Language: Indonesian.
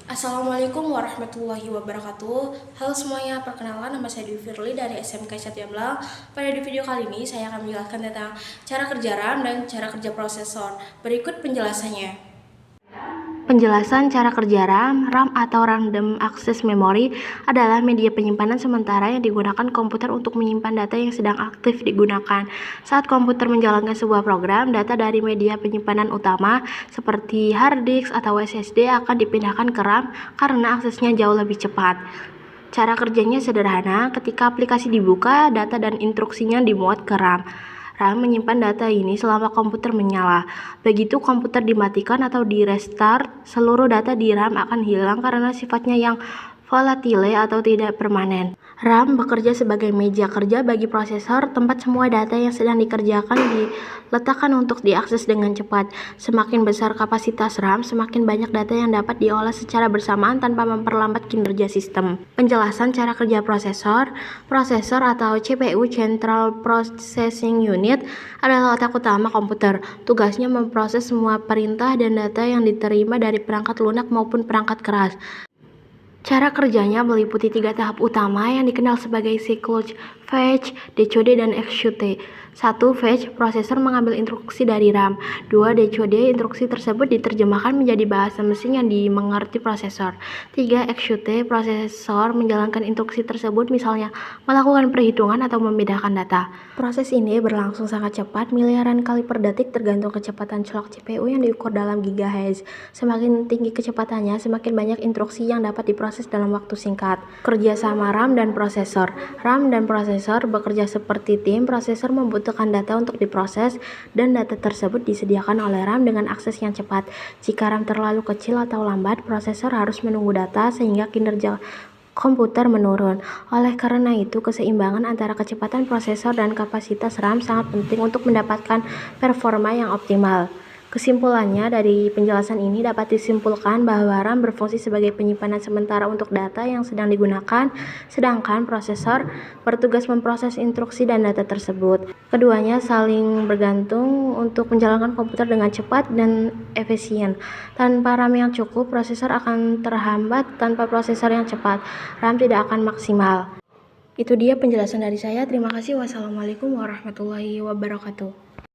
Assalamualaikum warahmatullahi wabarakatuh. Halo semuanya, perkenalkan nama saya Dwi Firly dari SMK Catyablang. Pada video kali ini saya akan menjelaskan tentang cara kerja RAM dan cara kerja prosesor. Berikut penjelasannya. Penjelasan cara kerja RAM atau Random Access Memory adalah media penyimpanan sementara yang digunakan komputer untuk menyimpan data yang sedang aktif digunakan. Saat komputer menjalankan sebuah program, data dari media penyimpanan utama seperti hard disk atau SSD akan dipindahkan ke RAM karena aksesnya jauh lebih cepat. Cara kerjanya sederhana, ketika aplikasi dibuka, data dan instruksinya dimuat ke RAM. RAM menyimpan data ini selama komputer menyala. Begitu komputer dimatikan atau di restart, seluruh data di RAM akan hilang karena sifatnya yang volatile atau tidak permanen. RAM bekerja sebagai meja kerja bagi prosesor, tempat semua data yang sedang dikerjakan diletakkan untuk diakses dengan cepat. Semakin besar kapasitas RAM, semakin banyak data yang dapat diolah secara bersamaan tanpa memperlambat kinerja sistem. Penjelasan cara kerja prosesor. Prosesor atau CPU (Central Processing Unit) adalah otak utama komputer. Tugasnya memproses semua perintah dan data yang diterima dari perangkat lunak maupun perangkat keras. Cara kerjanya meliputi 3 tahap utama yang dikenal sebagai siklus fetch, decode, dan execute. 1. Fetch, prosesor mengambil instruksi dari RAM. 2. Decode, instruksi tersebut diterjemahkan menjadi bahasa mesin yang dimengerti prosesor. 3. Execute, prosesor menjalankan instruksi tersebut, misalnya melakukan perhitungan atau memindahkan data. Proses ini berlangsung sangat cepat, miliaran kali per detik tergantung kecepatan clock CPU yang diukur dalam gigahertz. Semakin tinggi kecepatannya, semakin banyak instruksi yang dapat diproses dalam waktu singkat. Kerjasama RAM dan prosesor. RAM dan prosesor bekerja seperti tim. Prosesor membutuhkan data untuk diproses dan data tersebut disediakan oleh RAM dengan akses yang cepat. Jika RAM terlalu kecil atau lambat, prosesor harus menunggu data sehingga kinerja komputer menurun. Oleh karena itu, keseimbangan antara kecepatan prosesor dan kapasitas RAM sangat penting untuk mendapatkan performa yang optimal. Kesimpulannya, dari penjelasan ini dapat disimpulkan bahwa RAM berfungsi sebagai penyimpanan sementara untuk data yang sedang digunakan, sedangkan prosesor bertugas memproses instruksi dan data tersebut. Keduanya saling bergantung untuk menjalankan komputer dengan cepat dan efisien. Tanpa RAM yang cukup, prosesor akan terhambat. Tanpa prosesor yang cepat, RAM tidak akan maksimal. Itu dia penjelasan dari saya. Terima kasih. Wassalamualaikum warahmatullahi wabarakatuh.